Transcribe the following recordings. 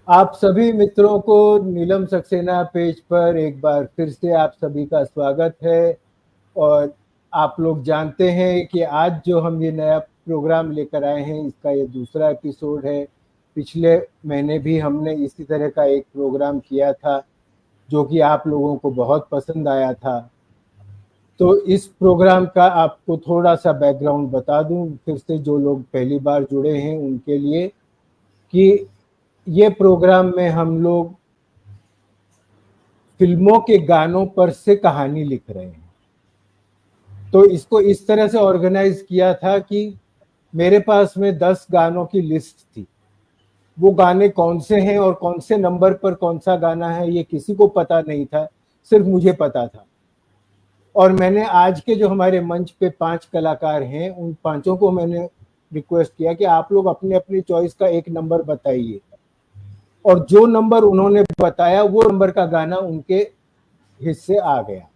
आप सभी मित्रों को नीलम सक्सेना पेज पर एक बार फिर से आप सभी का स्वागत है। और आप लोग जानते हैं कि आज जो हम ये नया प्रोग्राम लेकर आए हैं, इसका ये दूसरा एपिसोड है। पिछले महीने भी हमने इसी तरह का एक प्रोग्राम किया था जो कि आप लोगों को बहुत पसंद आया था। तो इस प्रोग्राम का आपको थोड़ा सा बैकग्राउंड बता दूं फिर से, जो लोग पहली बार जुड़े हैं उनके लिए, कि ये प्रोग्राम में हम लोग फिल्मों के गानों पर से कहानी लिख रहे हैं। तो इसको इस तरह से ऑर्गेनाइज किया था कि मेरे पास में 10 गानों की लिस्ट थी। वो गाने कौन से हैं और कौन से नंबर पर कौन सा गाना है ये किसी को पता नहीं था, सिर्फ मुझे पता था। और मैंने आज के जो हमारे मंच पे 5 कलाकार हैं, उन पांचों को मैंने रिक्वेस्ट किया कि आप लोग अपने अपनी चॉइस का एक नंबर बताइए, और जो नंबर उन्होंने बताया वो नंबर का गाना उनके हिस्से आ गया।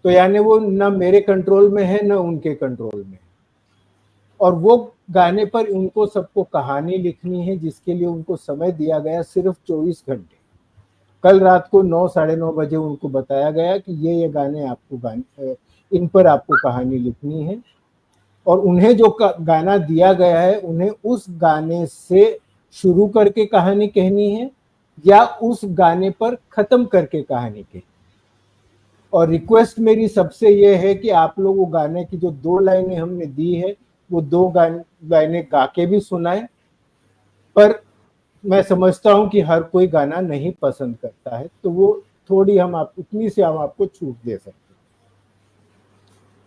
तो यानी वो ना मेरे कंट्रोल में है ना उनके कंट्रोल में है। और वो गाने पर उनको सबको कहानी लिखनी है, जिसके लिए उनको समय दिया गया सिर्फ 24 घंटे। कल रात को 9 साढ़े 9 बजे उनको बताया गया कि ये गाने आपको इन पर आपको कहानी लिखनी है। और उन्हें जो गाना दिया गया है, उन्हें उस गाने से शुरू करके कहानी कहनी है या उस गाने पर खत्म करके कहानी कहनी। और रिक्वेस्ट मेरी सबसे ये है कि आप लोग वो गाने की जो 2 लाइनें हमने दी है, वो 2 लाइनें गा के भी सुनाएं। पर मैं समझता हूं कि हर कोई गाना नहीं पसंद करता है, तो वो थोड़ी हम आप उतनी सी हम आपको छूट दे सकते हैं।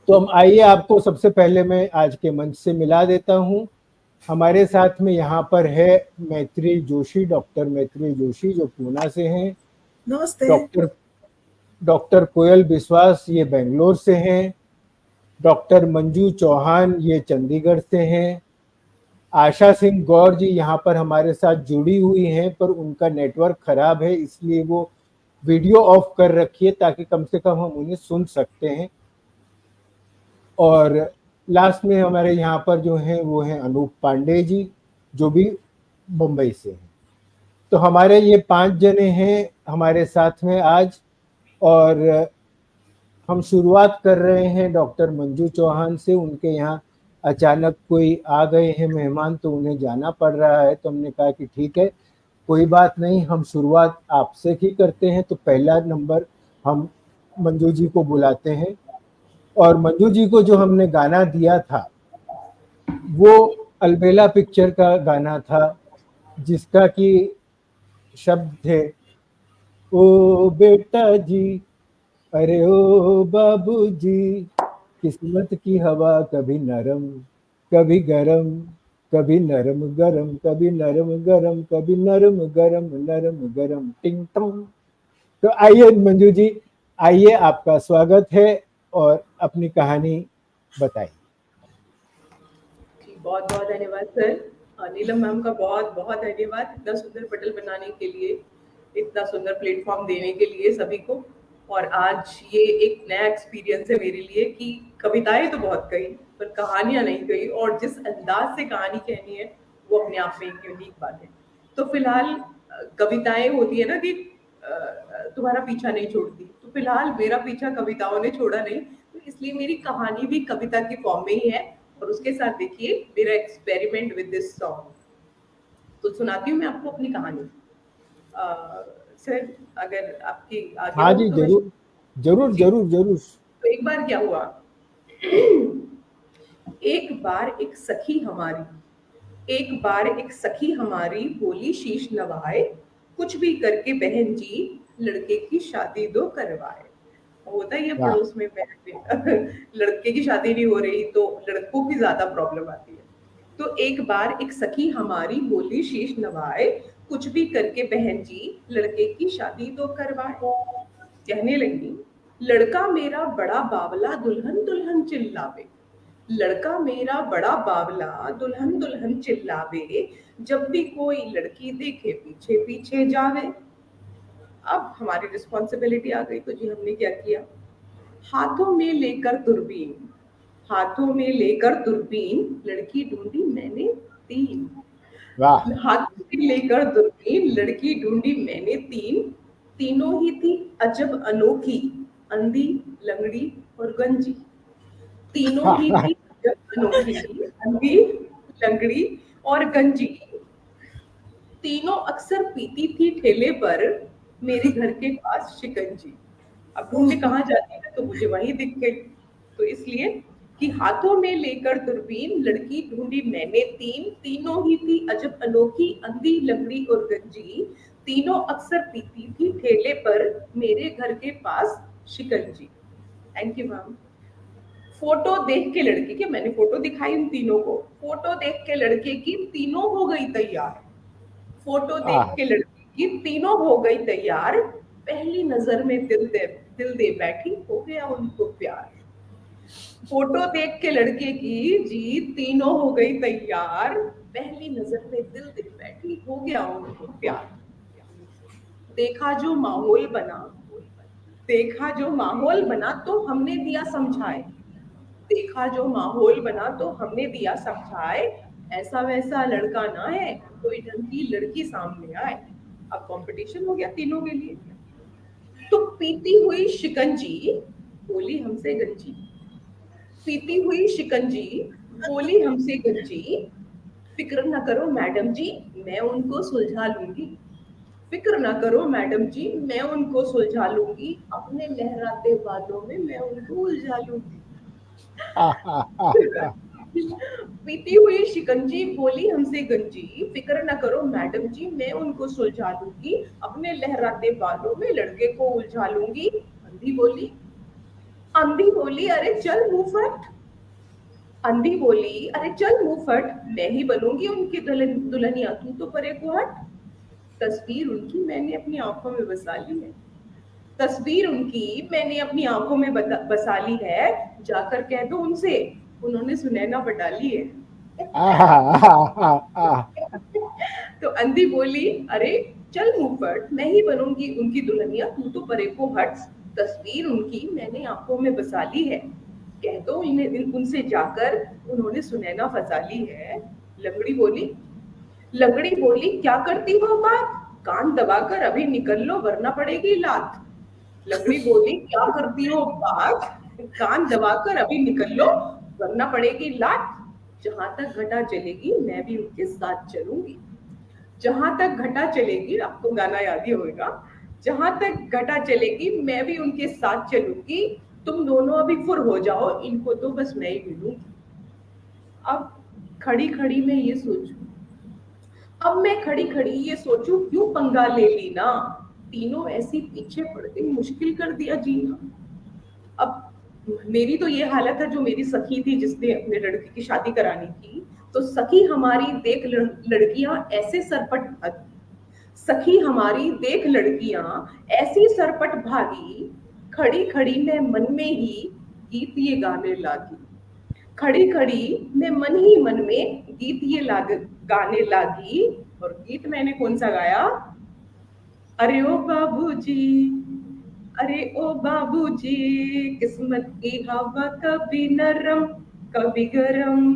तो हम आइए, आपको सबसे पहले मैं आज के मंच से मिला देता हूं। हमारे साथ में यहाँ पर है मैत्री जोशी, डॉक्टर मैत्री जोशी, जो पूना से हैं। नमस्ते। डॉक्टर डॉक्टर कोयल विश्वास, ये बेंगलोर से हैं। डॉक्टर मंजू चौहान, ये चंडीगढ़ से हैं। आशा सिंह गौर जी यहाँ पर हमारे साथ जुड़ी हुई हैं, पर उनका नेटवर्क खराब है, इसलिए वो वीडियो ऑफ कर रखी है ताकि कम से कम हम उन्हें सुन सकते हैं। और लास्ट में हमारे यहाँ पर जो हैं वो हैं अनूप पांडे जी, जो भी मुंबई से हैं। तो हमारे ये 5 जने हैं हमारे साथ में आज। और हम शुरुआत कर रहे हैं डॉक्टर मंजू चौहान से। उनके यहाँ अचानक कोई आ गए हैं मेहमान, तो उन्हें जाना पड़ रहा है। तो हमने कहा कि ठीक है, कोई बात नहीं, हम शुरुआत आपसे ही करते हैं। तो पहला नंबर हम मंजू जी को बुलाते हैं। और मंजू जी को जो हमने गाना दिया था, वो अलबेला पिक्चर का गाना था, जिसका कि शब्द थे, ओ बेटा जी, अरे ओ बाबू जी, किस्मत की हवा कभी नरम कभी गरम, कभी नरम गरम, कभी नरम गरम, कभी नरम गरम, नरम गरम, टिंग टोंग। तो आइए मंजू जी, आइए, आपका स्वागत है और अपनी कहानी बताइए। जी, बहुत बहुत धन्यवाद सर। नीलम मैम का बहुत बहुत धन्यवाद इतना सुंदर पटल बनाने के लिए, इतना सुंदर प्लेटफॉर्म देने के लिए सभी को। और आज ये एक नया एक्सपीरियंस है मेरे लिए कि कविताएं तो बहुत कही पर कहानियां नहीं कही, और जिस अंदाज से कहानी कहनी है वो अपने आप में एक यूनिक बात है। तो फिलहाल कविताएं होती है ना कि तुम्हारा पीछा नहीं छोड़ती, तो फिलहाल मेरा पीछा कविताओं ने छोड़ा नहीं, तो इसलिए मेरी कहानी भी कविता की फॉर्म में ही है। और उसके साथ देखिए मेरा एक्सपेरिमेंट विद दिस सॉन्ग। तो सुनाती हूँ मैं आपको अपनी कहानी। सर, अगर आपकी आज्ञा हाँ हो जी, तो मैं जरूर जरूर जी। जरूर जरूर। तो एक बार क्या हुआ, एक बार एक सखी हमारी, एक बार एक सखी हमारी बोली शीश नवाए, कुछ भी करके बहन जी लड़के की शादी दो करवाए। होता ही है वाह। पड़ोस में लड़के की शादी नहीं हो रही तो लड़कों की ज्यादा प्रॉब्लम आती है। तो एक बार एक सखी हमारी बोली शीश नवाए, कुछ भी करके बहन जी लड़के की शादी दो करवाए। कहने लगी, लड़का मेरा बड़ा बावला दुल्हन दुल्हन चिल्लावे, लड़का मेरा बड़ा बावला दुल्हन दुल्हन चिल्लावे, जब भी कोई लड़की देखे पीछे पीछे जावे। अब हमारी रिस्पॉन्सिबिलिटी आ गई, तो जी हमने क्या किया, हाथों में लेकर दूरबीन, हाथों में लेकर दूरबीन लड़की ढूंढी मैंने 3। वाह। हाथ से लेकर दूरबीन लड़की ढूंढी मैंने तीन, तीनों ही थी अजब अनोखी, अंधी, लंगड़ी और गंजी। तीनों ही थी अजब अनोखी, अंधी, लंगड़ी और गंजी। तीनों अक्सर पीती थी ठेले पर मेरे घर के पास शिकंजी। अब ढूंढने कहाँ जाती है तो मुझे वहीं दिख गई। तो इसलिए कि हाथों में लेकर दूरबीन लड़की ढूंढी मैंने तीन, तीनों ही थी अजब अनोखी, अंधी, लंगड़ी और गंजी। तीनों अक्सर पीती थी ठेले पर मेरे घर के पास शिकंजी। Thank you ma'am. फोटो देख के लड़के की, मैंने फोटो दिखाई उन तीनों को, फोटो देख के लड़के की तीनों हो गई तैयार। फोटो देख आह, के लड़की की तीनों हो गई तैयार, पहली नजर में दिल दे बैठी, हो गया उनको प्यार। फोटो देख के लड़के की जी तीनों हो गई तैयार, पहली नजर में दिल दे बैठी, हो गया उनको प्यार। देखा जो माहौल बना, देखा जो माहौल बना तो हमने दिया समझाए, देखा जो माहौल बना तो हमने दिया समझाए, ऐसा वैसा लड़का ना है, कोई ढंग की लड़की सामने आए। अब कंपटीशन हो गया तीनों के लिए। तो पीती हुई शिकंजी बोली हमसे गंजी, पीती हुई शिकंजी बोली हमसे गंजी, फिक्र न करो मैडम जी मैं उनको सुलझा लूंगी, फिक्र ना करो मैडम जी मैं उनको सुलझा लूंगी, अपने लहराते बालों में मैं उनको उलझा लूंगी। आह, आह, आह, आह। पीती हुई शिकंजी बोली हमसे गंजी, फिक्र न करो मैडम जी मैं उनको सुलझा लूंगी, अपने लहराते बालों में लड़के को उलझा लूंगी। अंधी बोली, अंधी बोली अरे चल मुंह फट, अंधी बोली अरे चल मुंह फट, मैं ही बनूंगी उनकी दुल्हनिया, तू तो परे को हट। तस्वीर उनकी मैंने अपनी आंखों में बसा ली है, तस्वीर उनकी मैंने अपनी आंखों में बसा ली है, जाकर कह दो उनसे उन्होंने सुनैना बटा ली है। आह, आह, आह, आह। तो अंधी बोली अरे चल मुंहफट, मैं ही बनूंगी उनकी दुल्हनिया, तू तो परे को हट। तस्वीर उनकी मैंने आंखों में बसा ली है, कह दो इन्हें उनसे जाकर उन्होंने सुनैना फंसा ली है। लंगड़ी बोली, लंगड़ी बोली क्या करती हो बात, कान दबाकर अभी निकल लो वरना पड़ेगी लात। लकड़ी बोली क्या करती हो बात, कान दबाकर अभी निकल लो वरना पड़ेगी लात। जहां तक घटा चलेगी मैं भी उनके साथ चलूंगी, जहां तक घटा चलेगी, आपको गाना याद ही होगा, जहां तक घटा चलेगी मैं भी उनके साथ चलूंगी, तुम दोनों अभी फुर हो जाओ इनको तो बस मैं ही मिलूंगी। अब खड़ी खड़ी मैं ये सोचूं, अब मैं खड़ी खड़ी ये सोचूं क्यों पंगा ले ली ना, तीनों ऐसी पीछे पड़ गई मुश्किल कर दिया जीना। अब मेरी तो ये हालत है, जो मेरी सखी थी जिसने अपने लड़के की शादी करानी थी, तो सखी हमारी देख लड़कियां ऐसे सरपट भागी, सखी हमारी देख लड़कियां ऐसी सरपट भागी, खड़ी खड़ी मैं मन में ही गीत ये गाने लागी, खड़ी खड़ी मैं मन ही मन में गीत ये गाने लागी। और गीत मैंने कौन सा गाया, अरे ओ बाबूजी, अरे ओ बाबूजी, किस्मत की हवा कभी नरम कभी गरम,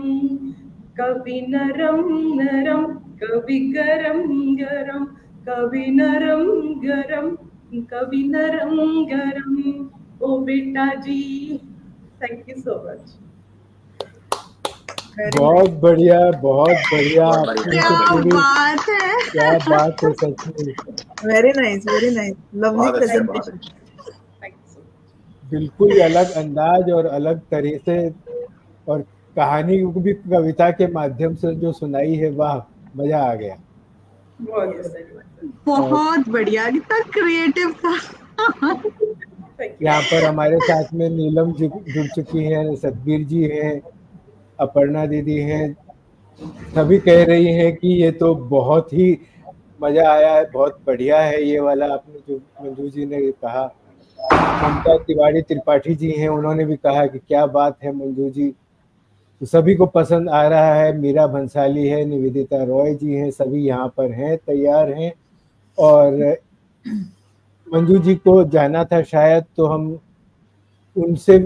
कभी नरम नरम कभी गरम गरम, कभी नरम गरम कभी नरम गरम, ओ बेटा जी। Thank you so much. बहुत बढ़िया, बहुत बढ़िया। बहुत आपने बढ़िया, तो बहुत पूरी, बात है, क्या बात है सच में। वेरी नाइस, लवली बहुत अच्छे, बहुत presentation. Thank you so much. बिल्कुल अलग अंदाज और अलग तरह से, और कहानी को भी कविता के माध्यम से जो सुनाई है, वाह, मजा आ गया। बहुत धन्यवाद। बहुत बढ़िया, कितना क्रिएटिव था। Thank you. यहाँ पर हमारे साथ में नीलम जी जुड़ चुकी हैं, सतबीर जी हैं, अपर्णा दीदी हैं। सभी कह रही हैं कि ये तो बहुत ही मजा आया है, बहुत बढ़िया है ये वाला। आपने जो मंजू जी ने कहा, ममता तिवारी त्रिपाठी जी हैं, उन्होंने भी कहा कि क्या बात है मंजू जी। तो सभी को पसंद आ रहा है। मीरा भंसाली है, निवेदिता रॉय जी हैं, सभी यहाँ पर हैं, तैयार हैं। और मंजू जी को जाना था शायद, तो हम उनसे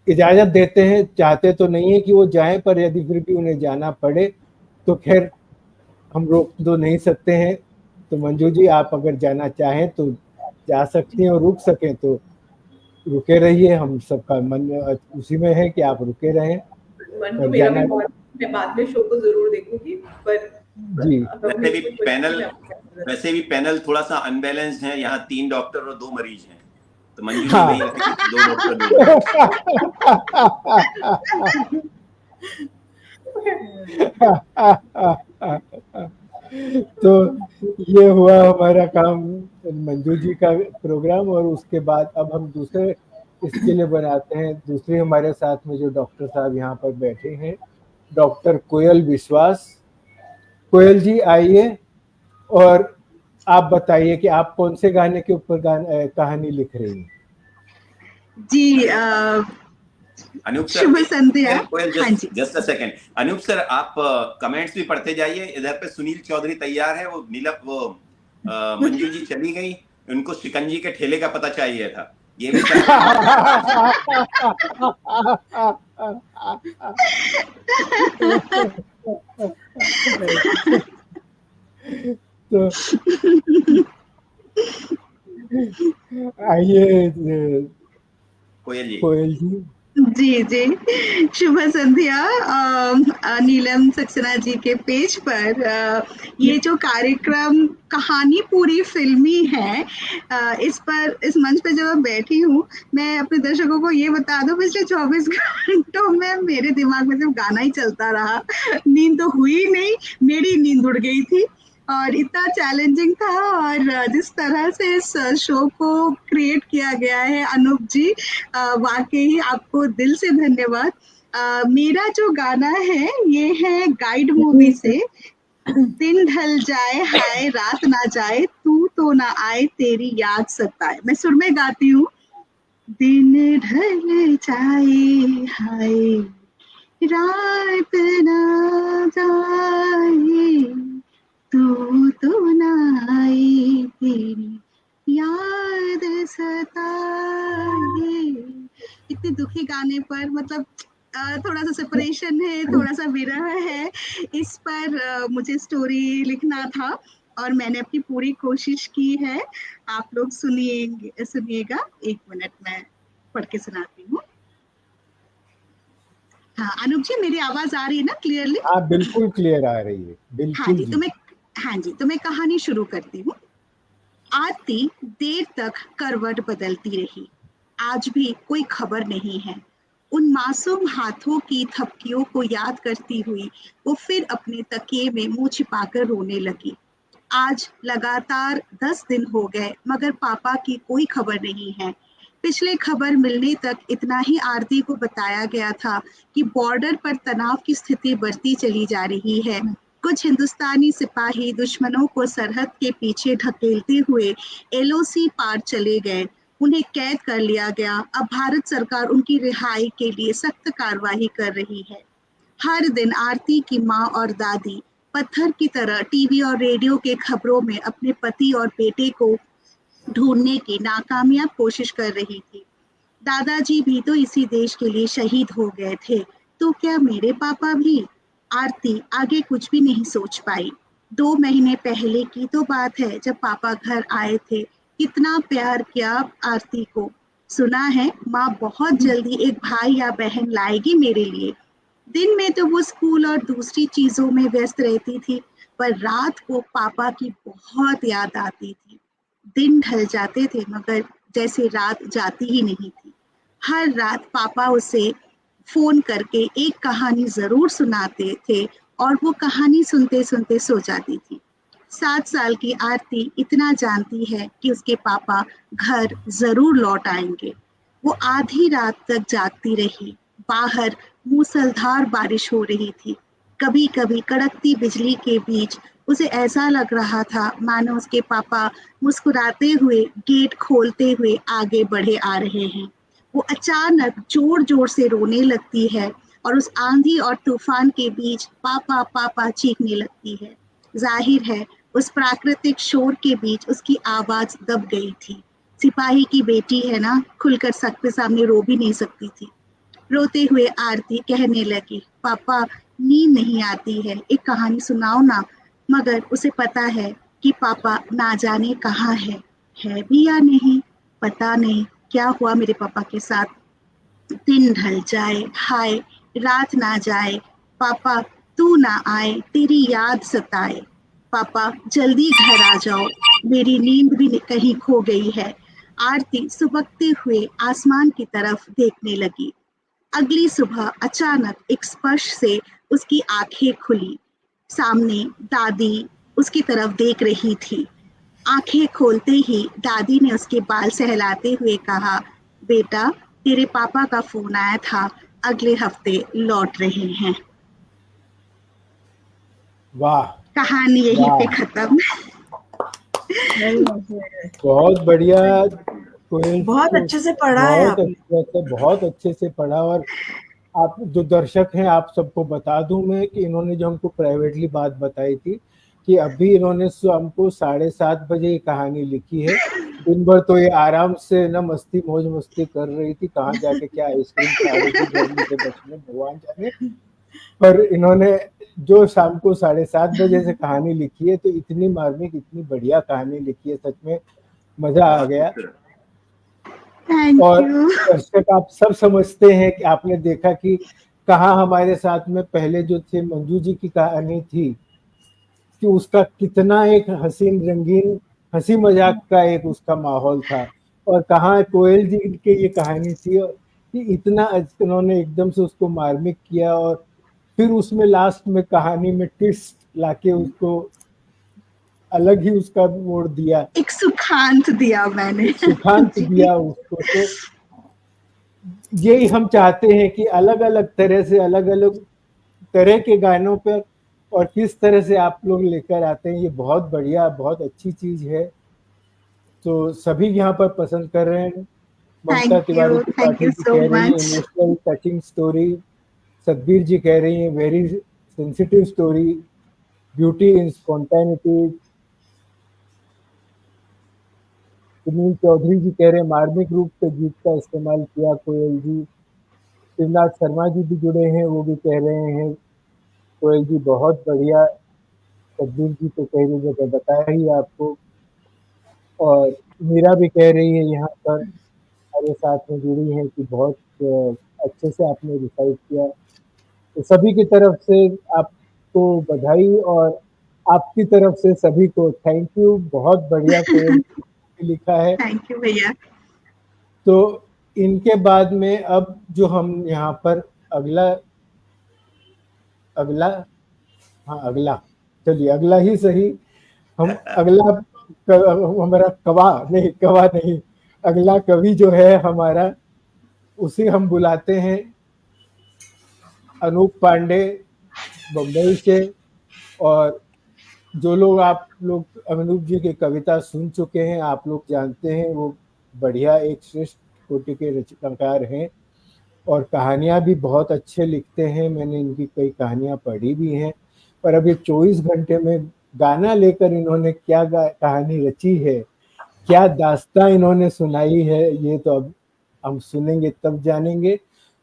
इजाजत देते हैं। चाहते तो नहीं है कि वो जाएं, पर यदि फिर भी उन्हें जाना पड़े तो खैर हम रोक तो नहीं सकते हैं, तो मंजू जी आप अगर जाना चाहें तो जा सकती हैं, और रुक सकें तो रुके रहिए। हम सबका मन उसी में है कि आप रुके रहें। मन तो पर मेरा भी जाना बहुत, मैं बाद में शो को जरूर देखूंगी, पर जी वैसे भी पैनल थोड़ा सा अनबैलेंस्ड है, यहाँ 3 डॉक्टर और 2 मरीज हैं, तो मंजू जी हाँ। वही रखें, 2 डॉक्टर 2 मरीज। तो ये हुआ हमारा काम, मंजू जी का प्रोग्राम। और उसके बाद अब हम दूसरे इसके लिए बनाते हैं। दूसरे हमारे साथ में जो डॉक्टर साहब यहाँ पर बैठे हैं, डॉक्टर कोयल विश्वास। कोयल जी आइए और आप बताइए कि आप कौन से गाने के ऊपर कहानी लिख रही हैं। जी अनूप सर, शुभ संध्या। हाँ जी, just a second. Anoop sir, आप कमेंट्स भी पढ़ते जाइए। इधर पे सुनील चौधरी तैयार है, वो मंजू जी चली गई, उनको शिकंजी के ठेले का पता चाहिए था, ये भी तो आइए कोयल जी। जी जी, शुभ संध्या। नीलम सक्सेना जी के पेज पर ये जो कार्यक्रम कहानी पूरी फिल्मी है, इस मंच पे जब मैं बैठी हूँ, मैं अपने दर्शकों को ये बता दूं, पिछले 24 घंटों में मेरे दिमाग में सिर्फ गाना ही चलता रहा। नींद तो हुई नहीं, मेरी नींद उड़ गई थी, और इतना चैलेंजिंग था। और जिस तरह से इस शो को क्रिएट किया गया है अनूप जी, वाकई आपको दिल से धन्यवाद। मेरा जो गाना है ये है गाइड मूवी से, दिन ढल जाए हाय रात ना जाए, तू तो ना आए तेरी याद सताए। मैं सुर में गाती हूँ। दिन ढल जाए हाय रात ना जाए, तू तो ना आए तेरी याद सताए। इतने दुखी गाने पर, मतलब थोड़ा सा सेपरेशन है, थोड़ा सा विरह है, इस पर मुझे स्टोरी लिखना था और मैंने अपनी पूरी कोशिश की है। आप लोग सुनिएगा। 1 मिनट में पढ़ के सुनाती हूँ। हाँ अनूप जी, मेरी आवाज आ रही है ना क्लियरली? हाँ बिल्कुल क्लियर आ रही है, बिल्कुल। हाँ जी, तो मैं कहानी शुरू करती हूँ। आरती देर तक करवट बदलती रही। आज भी कोई खबर नहीं है। उन मासूम हाथों की थपकियों को याद करती हुई वो फिर अपने तकिए में मुंह छिपाकर रोने लगी। आज लगातार 10 दिन हो गए, मगर पापा की कोई खबर नहीं है। पिछले खबर मिलने तक इतना ही आरती को बताया गया था कि बॉर्डर पर तनाव की स्थिति बढ़ती चली जा रही है। कुछ हिंदुस्तानी सिपाही दुश्मनों को सरहद के पीछे ढकेलते हुए एलओसी पार चले गए। उन्हें कैद कर लिया गया। अब भारत सरकार उनकी रिहाई के लिए सख्त कार्रवाई कर रही है। हर दिन आरती की माँ और दादी पत्थर की तरह टीवी और रेडियो के खबरों में अपने पति और बेटे को ढूंढने की नाकामयाब कोशिश कर रही थी। दादाजी भी तो इसी देश के लिए शहीद हो गए थे, तो क्या मेरे पापा भी? आरती आगे कुछ भी नहीं सोच पाई। 2 महीने पहले की तो बात है जब पापा घर आए थे। कितना प्यार किया आरती को। सुना है माँ बहुत जल्दी एक भाई या बहन लाएगी मेरे लिए। दिन में तो वो स्कूल और दूसरी चीजों में व्यस्त रहती थी, पर रात को पापा की बहुत याद आती थी। दिन ढल जाते थे, मगर जैसे रात जाती ही नहीं थी। हर रात पापा उसे फोन करके एक कहानी जरूर सुनाते थे और वो कहानी सुनते सुनते सो जाती थी। 7 साल की आरती इतना जानती है कि उसके पापा घर जरूर लौट आएंगे। वो आधी रात तक जागती रही। बाहर मूसलाधार बारिश हो रही थी। कभी कभी कड़कती बिजली के बीच उसे ऐसा लग रहा था मानो उसके पापा मुस्कुराते हुए गेट खोलते हुए आगे बढ़े आ रहे हैं। वो अचानक जोर जोर से रोने लगती है और उस आंधी और तूफान के बीच पापा पापा चीखने लगती है। जाहिर है उस प्राकृतिक शोर के बीच उसकी आवाज दब गई थी। सिपाही की बेटी है ना, खुलकर सबके सामने रो भी नहीं सकती थी। रोते हुए आरती कहने लगी, पापा नींद नहीं आती है, एक कहानी सुनाओ ना। मगर उसे पता है कि पापा ना जाने कहाँ है भी या नहीं, पता नहीं क्या हुआ मेरे पापा के साथ। दिन ढल जाए, हाय रात ना जाए, पापा तू ना आए, तेरी याद सताए, पापा जल्दी घर आ जाओ, मेरी नींद भी कहीं खो गई है। आरती सुबकते हुए आसमान की तरफ देखने लगी। अगली सुबह अचानक एक स्पर्श से उसकी आंखें खुली। सामने दादी उसकी तरफ देख रही थी। आंखें खोलते ही दादी ने उसके बाल सहलाते हुए कहा, बेटा तेरे पापा का फोन आया था, अगले हफ्ते लौट रहे हैं। वाह कहानी यहीं पे वाह, खत्म। बहुत बढ़िया कोयल, बहुत अच्छे से पढ़ा है बहुत आपने। अच्छे से, बहुत अच्छे से पढ़ा। और आप जो दर्शक हैं, आप सबको बता दूं मैं कि इन्होंने जो हमको प्राइवेटली बात बताई थी कि अभी इन्होंने शाम को 7:30 बजे ये कहानी लिखी है। दिन भर तो ये आराम से ना मस्ती मौज मस्ती कर रही थी, कहाँ जाके क्या आइसक्रीम खा रही थी गर्मी से बचने, भगवान जाने। पर इन्होंने जो शाम को 7:30 बजे से कहानी लिखी है, तो इतनी मार्मिक, इतनी बढ़िया कहानी लिखी है, सच में मजा आ बहुत गया। खूबसूरत। थैंक और यू। दर्शक आप सब समझते हैं कि आपने देखा कि कहाँ हमारे साथ में पहले जो थे मंजू जी की कहानी थी, कि उसका कितना एक हसीन रंगीन हंसी मजाक का एक उसका माहौल था, और कहाँ कोयल जी की ये कहानी थी कि इतना उन्होंने एकदम से उसको मार्मिक किया, और फिर उसमें लास्ट में कहानी में ट्विस्ट लाके उसको अलग ही उसका मोड़ दिया, एक सुखांत दिया मैंने। सुखांत जी। दिया उसको। तो यही हम चाहते हैं कि अलग अलग तरह से, अलग अलग तरह के गानों पर और किस तरह से आप लोग लेकर आते हैं, ये बहुत बढ़िया, बहुत अच्छी चीज है। तो सभी यहाँ पर पसंद कर रहे हैं। Mamta Tiwari thank Tripathi you ji so कह रही है much. Emotional touching story, Satbir ji कह रही हैं very sensitive story, beauty in spontaneity, Sunil Chaudhary ji कह रहे हैं मार्मिक रूप से गीत का इस्तेमाल किया कोयल जी। शिवनाथ शर्मा जी भी जुड़े हैं, वो भी कह रहे हैं कोयल जी बहुत बढ़िया। सतबीर जी तो कह रही जगह बताया ही आपको। और मीरा भी कह रही है यहाँ पर हमारे साथ में जुड़ी है कि बहुत अच्छे से आपने रिसाइट किया। तो सभी की तरफ से आपको बधाई, और आपकी तरफ से सभी को थैंक यू। बहुत बढ़िया कोयल लिखा है। थैंक यू भैया। तो इनके बाद में अब जो हम यहाँ पर अगला अगला हाँ अगला, चलिए अगला ही सही, हम अगला हमारा कवा नहीं, अगला कवि जो है हमारा, उसे हम बुलाते हैं अनूप पांडे बम्बई से। और जो लोग, आप लोग अनूप जी की कविता सुन चुके हैं, आप लोग जानते हैं वो बढ़िया एक श्रेष्ठ कोटि के रचनाकार हैं, और कहानियां भी बहुत अच्छे लिखते हैं। मैंने इनकी कई कहानियां पढ़ी भी हैं। पर अभी 24 घंटे में गाना लेकर इन्होंने क्या कहानी रची है, क्या दास्तां इन्होंने सुनाई है, ये तो अब हम सुनेंगे तब जानेंगे।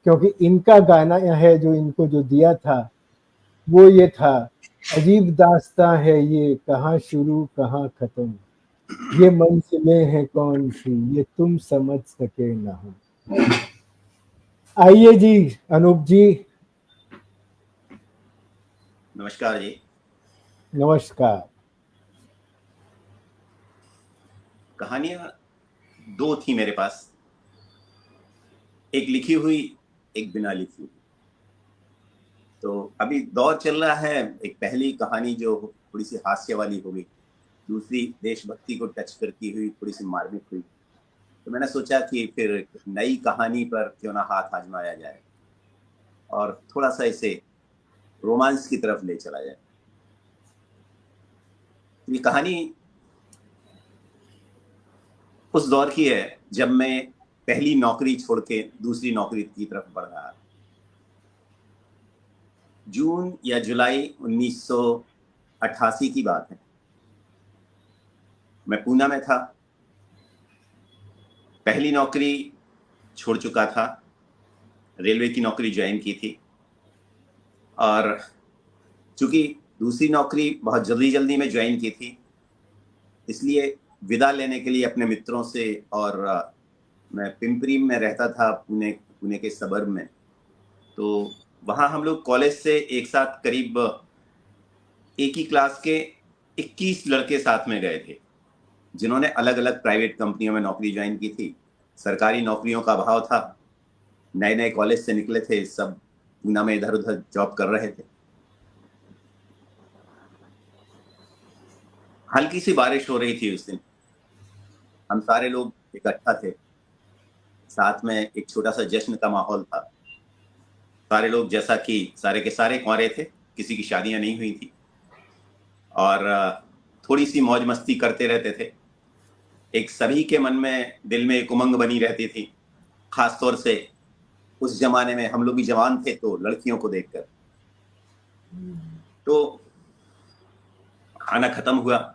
क्योंकि इनका गाना है जो इनको जो दिया था, वो ये था, अजीब दास्तां है ये, कहाँ शुरू कहाँ खत्म, ये मंजिलें हैं कौन सी, ये तुम समझ सके ना हम। आइए जी अनूप जी। नमस्कार जी। नमस्कार। कहानियां दो थी मेरे पास, एक लिखी हुई, एक बिना लिखी हुई। तो अभी दौर चल रहा है, एक पहली कहानी जो थोड़ी सी हास्य वाली हो गई, दूसरी देशभक्ति को टच करती हुई थोड़ी सी मार्मिक हुई। तो मैंने सोचा कि फिर नई कहानी पर क्यों ना हाथ आजमाया जाए और थोड़ा सा इसे रोमांस की तरफ ले चला जाए। ये कहानी उस दौर की है जब मैं पहली नौकरी छोड़ के दूसरी नौकरी की तरफ बढ़ रहा। जून या जुलाई 1988 की बात है। मैं पूना में था, पहली नौकरी छोड़ चुका था, रेलवे की नौकरी ज्वाइन की थी। और चूंकि दूसरी नौकरी बहुत जल्दी जल्दी में ज्वाइन की थी, इसलिए विदा लेने के लिए अपने मित्रों से, और मैं पिंपरी में रहता था, पुणे के सबर्ब में, तो वहाँ हम लोग कॉलेज से एक साथ करीब एक ही क्लास के 21 लड़के साथ में गए थे, जिन्होंने अलग अलग प्राइवेट कंपनियों में नौकरी ज्वाइन की थी। सरकारी नौकरियों का अभाव था, नए नए कॉलेज से निकले थे, सब पूना में इधर उधर जॉब कर रहे थे। हल्की सी बारिश हो रही थी उस दिन, हम सारे लोग इकट्ठा थे, साथ में एक छोटा सा जश्न का माहौल था। सारे लोग जैसा कि सारे के सारे कुंवारे थे, किसी की शादियां नहीं हुई थी, और थोड़ी सी मौज मस्ती करते रहते थे। एक सभी के मन में, दिल में एक उमंग बनी रहती थी, खास तौर से उस जमाने में हम लोग भी जवान थे, तो लड़कियों को देखकर। तो खाना खत्म हुआ,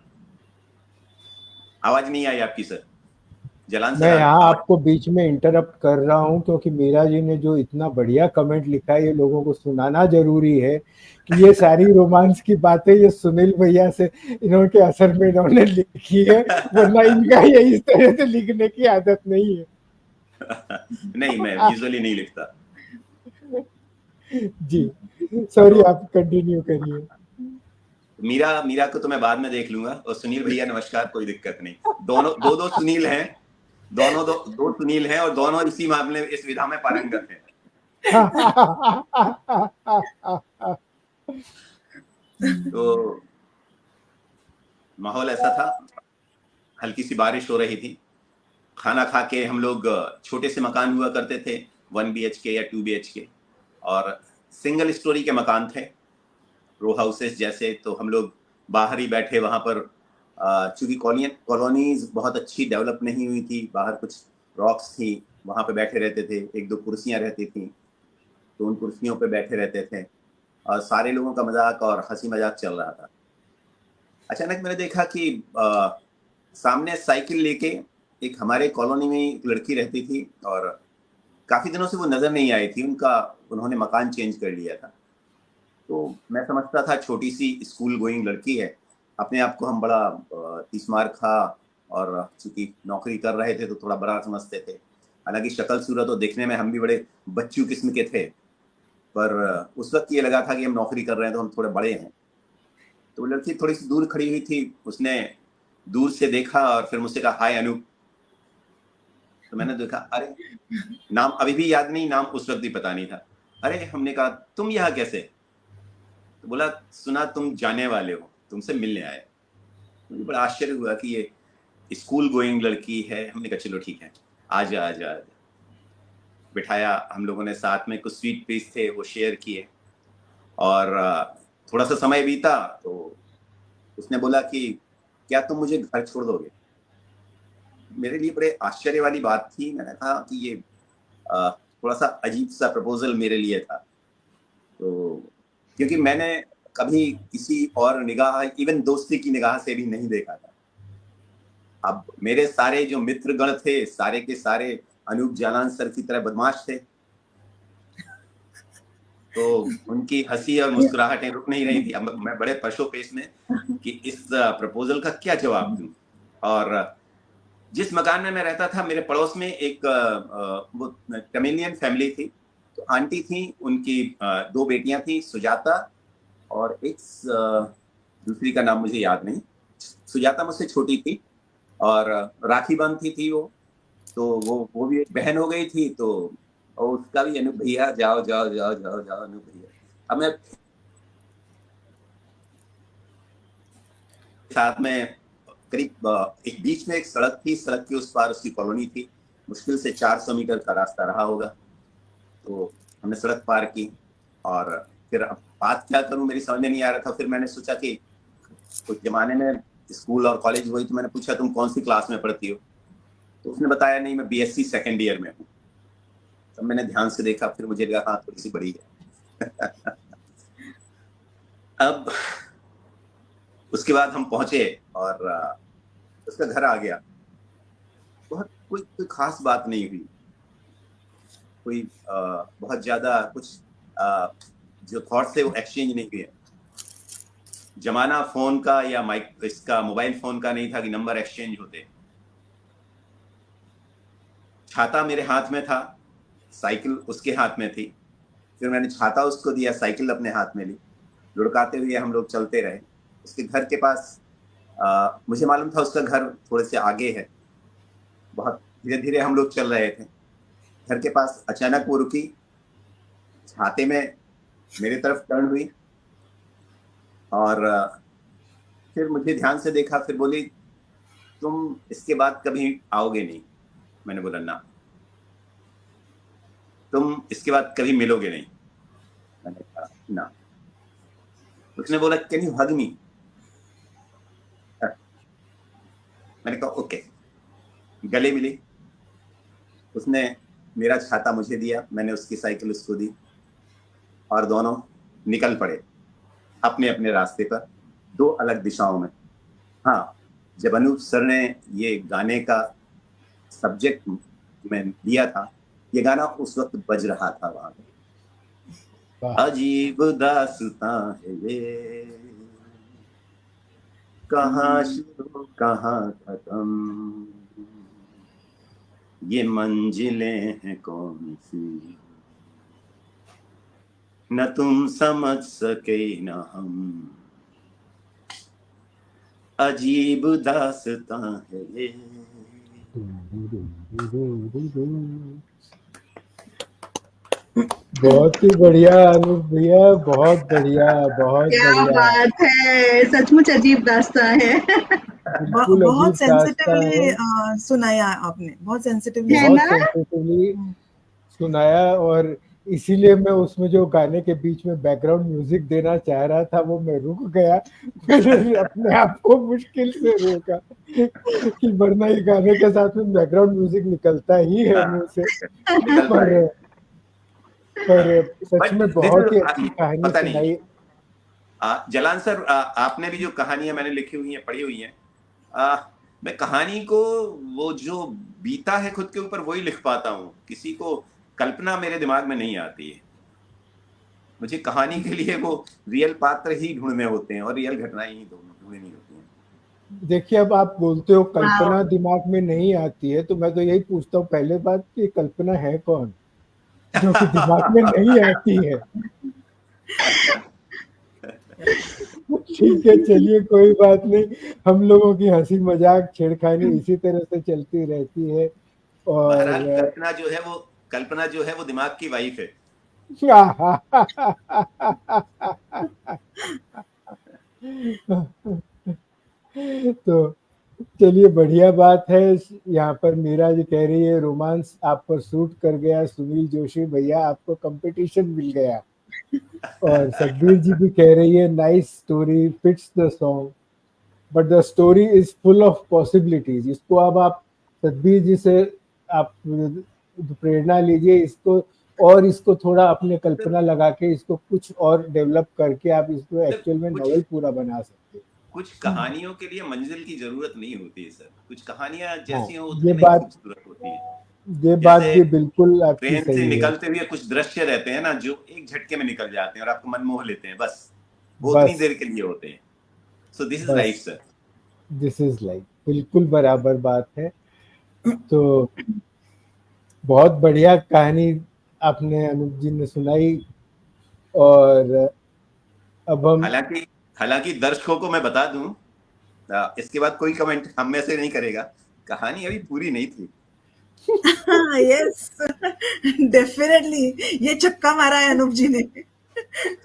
आवाज नहीं आई आपकी सर, जलान मैं सर। यहाँ आपको बीच में इंटरप्ट कर रहा हूँ क्योंकि मीरा जी ने जो इतना बढ़िया कमेंट लिखा है, ये लोगों को सुनाना जरूरी है कि ये सारी रोमांस की बातें ये सुनील भैया से इन्होंने असर में इन्होंने लिखी है, वरना इनका ये इस तरह से लिखने की आदत नहीं है। नहीं, मैं यूजुअली नहीं लिखता जी सॉरी, आप कंटिन्यू करिए। मीरा को तो मैं बाद में देख लूंगा, और सुनील भैया नमस्कार, कोई दिक्कत नहीं। दोनों दो सुनील हैं, दोनों दो सुनील हैं, और दोनों इसी मामले में, इस विधा में पारंगत हैं। तो माहौल ऐसा था, हल्की सी बारिश हो रही थी, खाना खा के हम लोग, छोटे से मकान हुआ करते थे, 1 BHK या 2 BHK, और सिंगल स्टोरी के मकान थे, रो हाउसेस जैसे। तो हम लोग बाहर ही बैठे वहां पर, चूंकि कॉलोनीज बहुत अच्छी डेवलप नहीं हुई थी, बाहर कुछ रॉक्स थी, वहां पे बैठे रहते थे, 1-2 कुर्सियां रहती थी, तो उन कुर्सियों पे बैठे रहते थे, और सारे लोगों का मजाक और हंसी मजाक चल रहा था। अचानक मैंने देखा कि सामने साइकिल लेके एक हमारे कॉलोनी में एक लड़की रहती थी, और काफी दिनों से वो नजर नहीं आई थी, उन्होंने मकान चेंज कर लिया था। तो मैं समझता था छोटी सी स्कूल गोइंग लड़की है, अपने आप को हम बड़ा तीसमार खा, और चूंकि नौकरी कर रहे थे तो थोड़ा बड़ा समझते थे। हालांकि शक्ल सूरत और देखने में हम भी बड़े बच्चू किस्म के थे, पर उस वक्त ये लगा था कि हम नौकरी कर रहे हैं तो हम थोड़े बड़े हैं। तो लड़की थोड़ी सी दूर खड़ी हुई थी, उसने दूर से देखा और फिर मुझसे कहा, हाय अनूप। तो मैंने देखा, अरे नाम अभी भी याद नहीं, नाम उस वक्त भी पता नहीं था। अरे, हमने कहा तुम यहाँ कैसे? तो बोला, सुना तुम जाने वाले हो, तुमसे मिलने आए। मुझे बड़ा आश्चर्य हुआ कि ये स्कूल गोइंग लड़की है। हमने कहा चलो ठीक है, आजा आजा आजा। बिठाया, हम लोगों ने साथ में कुछ स्वीट पीस थे वो शेयर किए, और थोड़ा सा समय बीता तो उसने बोला कि क्या तुम मुझे घर छोड़ दोगे? मेरे लिए बड़े आश्चर्य वाली बात थी। मैंने कहा कि ये थोड़ा सा अजीब सा प्रपोजल मेरे लिए था, तो क्योंकि मैंने कभी किसी और निगाह, इवन दोस्ती की निगाह से भी नहीं देखा था। अब मेरे सारे जो मित्रगण थे, सारे के सारे अनूप जालान सर की तरह बदमाश थे, तो उनकी हंसी और मुस्कुराहटें रुक नहीं रही थी। अब मैं बड़े पशोपेश में कि इस प्रपोजल का क्या जवाब दूं। और जिस मकान में मैं रहता था, मेरे पड़ोस में एक वो तमिलियन फैमिली थी। तो आंटी थी, उनकी 2 बेटियां थी, सुजाता और एक दूसरी का नाम मुझे याद नहीं। सुजाता मुझसे छोटी थी और राखी बांधती थी वो, तो वो भी एक बहन हो गई थी। तो और उसका भी अनूप भैया, जाओ जाओ जाओ जाओ जाओ अनूप भैया। अब मैं साथ में करीब एक बीच में एक सड़क थी, सड़क के उस पार उसकी कॉलोनी थी, मुश्किल से 400 मीटर का रास्ता रहा होगा। तो हमने सड़क पार की, और फिर अब बात क्या करूं मेरी समझ में नहीं आ रहा था। फिर मैंने सोचा कि कुछ जमाने में स्कूल और कॉलेज हुई, तो मैंने पूछा तुम कौन सी क्लास में पढ़ती हो? तो उसने बताया नहीं, मैं BSc सेकेंड ईयर में हूँ। तब मैंने ध्यान से देखा, फिर मुझे लगा हाँ थोड़ी सी बड़ी है। अब उसके बाद हम पहुंचे और उसका घर आ गया। कोई खास बात नहीं हुई, कोई बहुत ज्यादा कुछ जो थॉट्स थे वो एक्सचेंज नहीं हुए। जमाना फोन का या माइक इसका मोबाइल फोन का नहीं था कि नंबर एक्सचेंज होते। छाता मेरे हाथ में था, साइकिल उसके हाथ में थी। फिर मैंने छाता उसको दिया, साइकिल अपने हाथ में ली, लुढ़काते हुए हम लोग चलते रहे। उसके घर के पास मुझे मालूम था उसका घर थोड़े से आगे है। बहुत धीरे धीरे हम लोग चल रहे थे। घर के पास अचानक वो रुकी, छाते में मेरी तरफ टर्न हुई और फिर मुझे ध्यान से देखा। फिर बोली, तुम इसके बाद कभी आओगे नहीं। मैंने बोला ना। तुम इसके बाद कभी मिलोगे नहीं। मैंने कहा ना। उसने बोला, कैन यू हग मी? मैंने कहा ओके। गले मिली। उसने मेरा छाता मुझे दिया, मैंने उसकी साइकिल उसको दी और दोनों निकल पड़े अपने अपने रास्ते पर, दो अलग दिशाओं में। हाँ, जब अनूप सर ने ये गाने का सब्जेक्ट में दिया था, ये गाना उस वक्त बज रहा था वहां पे। अजीब दास्तां है ये, कहाँ शुरू कहाँ खत्म, ये मंजिलें हैं कौन सी, न तुम समझ सके न हम, अजीब दास्तां है ये। बहुत ही बढ़िया अनूप भैया, बहुत बढ़िया, बहुत क्या बढ़िया। बात है, सचमुच अजीब दास्तां है। बिल्कुल बहुत अजीब दास्तां है, सेंसिटिवली सुनाया आपने, बहुत सेंसिटिवली है बहुत ना? सेंसिटिवली सुनाया। और इसीलिए मैं उसमें जो गाने के बीच में बैकग्राउंड म्यूजिक देना चाह रहा था वो मैं रुक गया। मैंने अपने आप को मुश्किल से रोका कि वरना ये गाने के साथ में बैकग्राउंड म्यूजिक निकलता ही है मुंह से। निकलता है। पर सच But में this बहुत ही is- अच्छी कहानी पता नहीं, सुनाई। जलान सर, आपने भी जो कहानियां मैंने लिखी हुई हैं, पढ़ी हुई हैं, मैं कहानी को वो जो बीता है खुद के ऊपर वही लिख पाता हूँ। किसी को कल्पना मेरे दिमाग में नहीं आती है। मुझे कहानी के लिए वो रियल पात्र ही ढूंढने होते हैं और रियल घटनाएं ही ढूंढनी होती हैं। देखिए, अब आप बोलते हो कल्पना दिमाग में नहीं आती है, तो मैं तो यही पूछता हूँ पहले बात कि कल्पना है कौन जो कि दिमाग में नहीं आती है। ठीक है, चलिए कोई बात नहीं। हम लोगों की हंसी मजाक छेड़खानी इसी तरह से चलती रहती है। बहरहाल और कल्पना जो है वो दिमाग की वाइफ है। तो चलिए, बढ़िया बात है। यहाँ पर मीरा जी कह रही है रोमांस आप पर सूट कर गया सुनील जोशी भैया, आपको कंपटीशन मिल गया। और सतबीर जी भी कह रही है nice story, fits the song, but the story is full of possibilities. इसको अब आप सतबीर जी से आप प्रेरणा लीजिए इसको, और इसको थोड़ा अपने कल्पना लगा के इसको कुछ और डेवलप करके आप इसको एक्चुअल में नॉवेल पूरा बना सकते हैं। कुछ कहानियों के लिए मंजिल की जरूरत नहीं होती है सर। कुछ कहानियां जैसी हो ये उतनी में ही बात खूबसूरत होती हैं। ये बात जैसे भी बिल्कुल आपकी ट्रेन से सही है। निकलते हुए कुछ दृश्य रहते हैं ना, जो एक झटके में निकल जाते हैं और आपको मन मोह लेते हैं, बस वो उतनी देर के लिए होते हैं। So this is life sir. This is life, बिल्कुल बराबर बात है। तो बहुत बढ़िया कहानी आपने अनूप जी ने सुनाई। और अब हम हालांकि दर्शकों को मैं बता दूं, इसके बाद कोई कमेंट हम में से नहीं करेगा, कहानी अभी पूरी नहीं थी। यस, डेफिनेटली ये छक्का मारा है अनूप जी ने।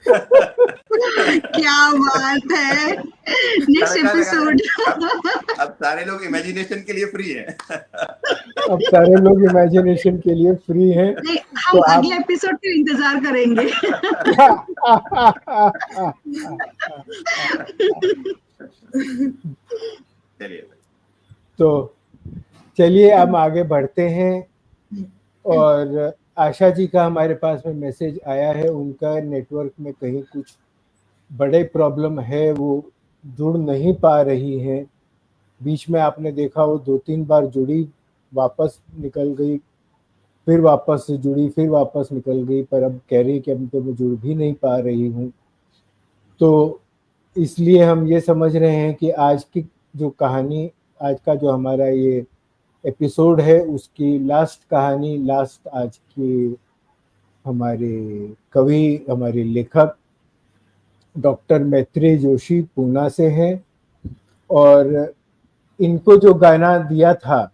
क्या बात है। नेक्स्ट एपिसोड अब सारे लोग इमेजिनेशन के लिए फ्री हैं। अब सारे लोग इमेजिनेशन के लिए फ्री हैं। नहीं, हम अगले एपिसोड का इंतजार करेंगे। चलिए तो चलिए हम आगे बढ़ते हैं। और आशा जी का हमारे पास में मैसेज आया है, उनका नेटवर्क में कहीं कुछ बड़े प्रॉब्लम है, वो जुड़ नहीं पा रही हैं। बीच में आपने देखा वो 2-3 बार जुड़ी, वापस निकल गई, फिर वापस से जुड़ी, फिर वापस निकल गई, पर अब कह रही कि अब तो मैं जुड़ भी नहीं पा रही हूँ। तो इसलिए हम ये समझ रहे हैं कि आज की जो कहानी, आज का जो हमारा ये एपिसोड है, उसकी लास्ट कहानी, लास्ट आज की हमारे कवि, हमारे लेखक डॉक्टर मैत्री जोशी पूना से हैं। और इनको जो गाना दिया था